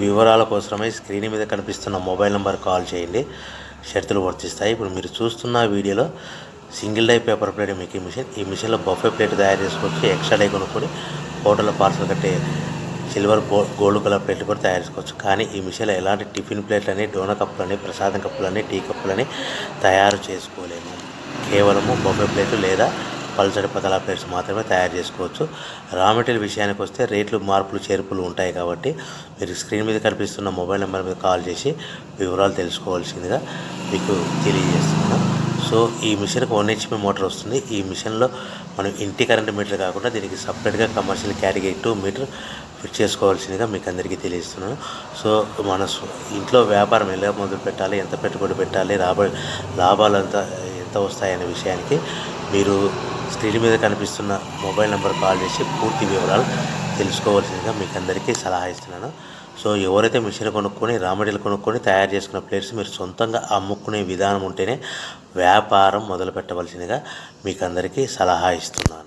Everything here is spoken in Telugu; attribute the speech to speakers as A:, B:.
A: వివరాల కోసమై స్క్రీన్ మీద కనిపిస్తున్న మొబైల్ నెంబర్ కాల్ చేయండి. షరతులు వర్తిస్తాయి. ఇప్పుడు మీరు చూస్తున్న వీడియోలో single die paper plate making machine. ఈ మిషన్లో బఫే ప్లేట్ తయారు చేసుకోవచ్చు. ఎక్స్ట్రా డై కొనుక్కొని హోటల్లో పార్సల్ కట్టే సిల్వర్ గోల్డ్ కలర్ ప్లేట్లు కూడా తయారు చేసుకోవచ్చు. కానీ ఈ మిషన్లో ఎలాంటి టిఫిన్ ప్లేట్లని, డోనా కప్పులని, ప్రసాదం కప్పులని, టీ కప్పులని తయారు చేసుకోలేము. కేవలము బఫే ప్లేట్లు లేదా పల్చడి పతలా ప్లేట్స్ మాత్రమే తయారు చేసుకోవచ్చు. రా మెటీరియల్ విషయానికి వస్తే రేట్లు మార్పులు చేర్పులు ఉంటాయి కాబట్టి మీరు స్క్రీన్ మీద కనిపిస్తున్న మొబైల్ నెంబర్ మీద కాల్ చేసి వివరాలు తెలుసుకోవాల్సిందిగా మీకు తెలియజేస్తున్నాను. సో ఈ మిషన్కి 1 HP మోటార్ వస్తుంది. ఈ మిషన్లో మనం ఇంటి కరెంట్ మీటర్ కాకుండా దీనికి సపరేట్గా కమర్షియల్ కేటగిరీ 2 మీటర్ ఫిట్ చేసుకోవాల్సిందిగా మీకు అందరికీ తెలియజేస్తున్నాను. సో మన ఇంట్లో వ్యాపారం ఎలా మొదలు పెట్టాలి, ఎంత పెట్టుబడి పెట్టాలి, లాభాలు ఎంత వస్తాయనే విషయానికి మీరు స్క్రీన్ మీద కనిపిస్తున్న మొబైల్ నెంబర్ కాల్ చేసి పూర్తి వివరాలు తెలుసుకోవాల్సిందిగా మీకు అందరికీ సలహా ఇస్తున్నాను. సో ఎవరైతే మిషన్ కొనుక్కొని రా మెటీరియల్ కొనుక్కొని తయారు చేసుకున్న ప్లేట్స్ మీరు సొంతంగా అమ్ముకునే విధానం ఉంటేనే వ్యాపారం మొదలు పెట్టవలసిందిగా మీకు అందరికీ సలహా ఇస్తున్నాను.